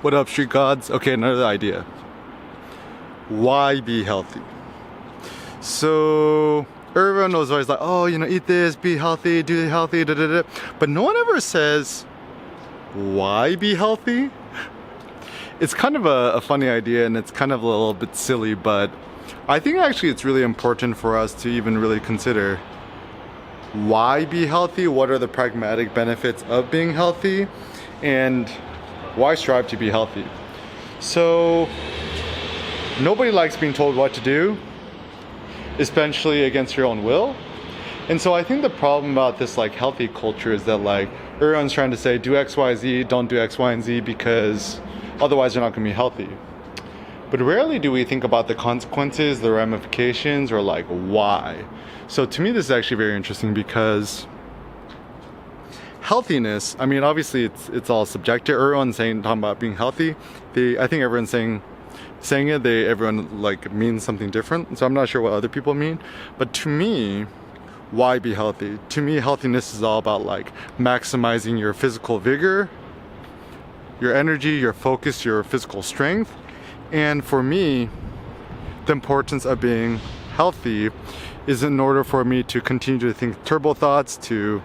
What up, street gods? Okay, another idea. Why be healthy? So everyone was always like, oh, eat this, be healthy, do healthy, da da da. But no one ever says, why be healthy? It's kind of a funny idea, and it's kind of a little bit silly, but I think actually it's really important for us to even really consider why be healthy, what are the pragmatic benefits of being healthy, and why strive to be healthy. So nobody likes being told what to do, especially against your own will. And so I think the problem about this healthy culture is that everyone's trying to say do X, Y, Z, don't do X, Y, and Z because otherwise you're not going to be healthy. But rarely do we think about the consequences, the ramifications, or why. So to me this is actually very interesting because healthiness, I mean obviously it's all subjective. Everyone's talking about being healthy. I think everyone's saying it, everyone means something different. So I'm not sure what other people mean. But to me, why be healthy? To me, healthiness is all about maximizing your physical vigor, your energy, your focus, your physical strength. And for me, the importance of being healthy is in order for me to continue to think turbo thoughts, to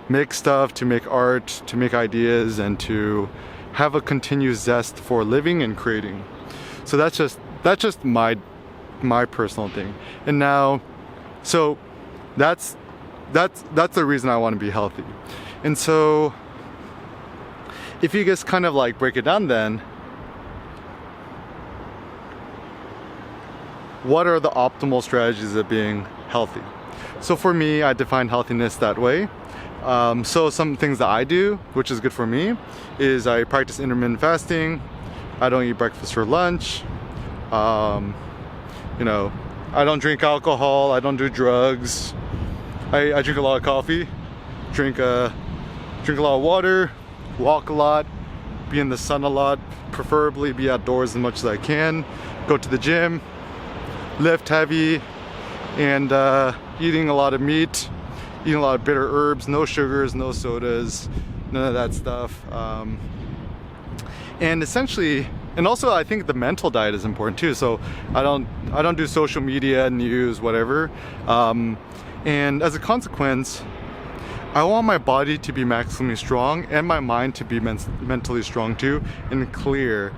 make stuff, to make art, to make ideas, and to have a continuous zest for living and creating. So that's just my personal thing. And now, so that's the reason I want to be healthy. And so if you just kind of break it down, then what are the optimal strategies of being healthy? So for me, I define healthiness that way. So some things that I do, which is good for me, is I practice intermittent fasting. I don't eat breakfast for lunch. I don't drink alcohol. I don't do drugs. I drink a lot of coffee. Drink a lot of water. Walk a lot. Be in the sun a lot. Preferably be outdoors as much as I can. Go to the gym. Lift heavy. And eating a lot of meat. Eating a lot of bitter herbs. No sugars. No sodas. None of that stuff. And essentially, and also I think the mental diet is important too. So I don't do social media, news, whatever. And as a consequence, I want my body to be maximally strong and my mind to be mentally strong too and clear.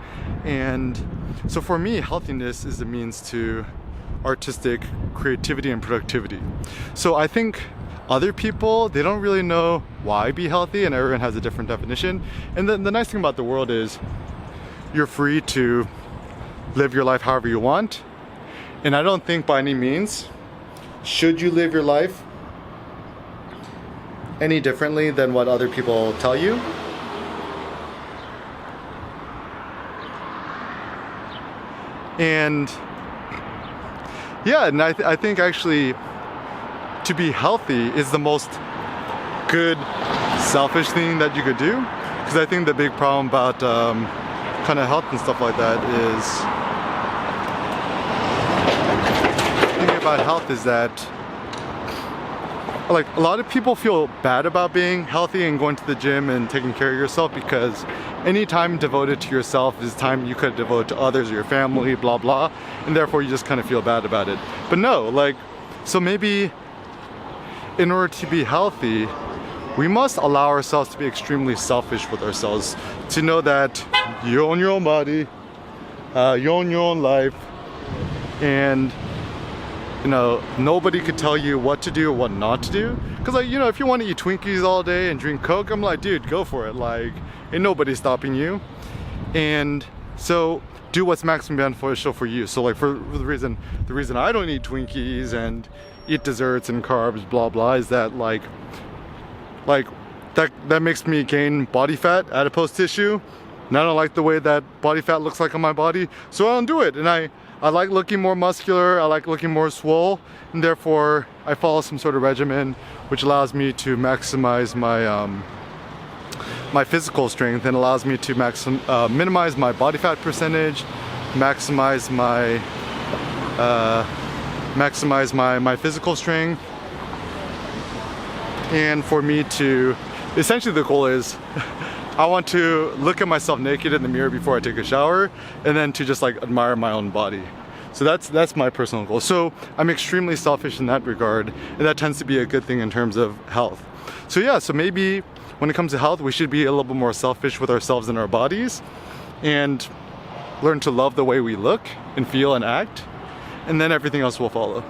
And so for me, healthiness is a means to artistic creativity and productivity. So I think other people, they don't really know why be healthy, and everyone has a different definition. And the nice thing about the world is you're free to live your life however you want. And I don't think by any means should you live your life any differently than what other people tell you. And yeah, and I think actually to be healthy is the most good selfish thing that you could do. Because I think the big problem about kind of health and stuff like that is, thinking about health is that a lot of people feel bad about being healthy and going to the gym and taking care of yourself, because any time devoted to yourself is time you could devote to others or your family, blah blah, and therefore you just kind of feel bad about it. But no, so maybe in order to be healthy, we must allow ourselves to be extremely selfish with ourselves, to know that you own your own body, you own your own life, and nobody could tell you what to do or what not to do. Because if you want to eat Twinkies all day and drink Coke, I'm like, dude, go for it. Ain't nobody stopping you. And so do what's maximally beneficial for you. So for the reason I don't eat Twinkies and eat desserts and carbs, blah blah, is that that makes me gain body fat, adipose tissue, and I don't like the way that body fat looks like on my body, so I don't do it. And I like looking more muscular, I like looking more swole, and therefore I follow some sort of regimen which allows me to maximize my my physical strength, and allows me to minimize my body fat percentage, maximize my physical strength. And for me to, essentially the goal is I want to look at myself naked in the mirror before I take a shower, and then to just like admire my own body. So that's my personal goal. So I'm extremely selfish in that regard, and that tends to be a good thing in terms of health. So yeah, so maybe when it comes to health, we should be a little bit more selfish with ourselves and our bodies, and learn to love the way we look and feel and act, and then everything else will follow.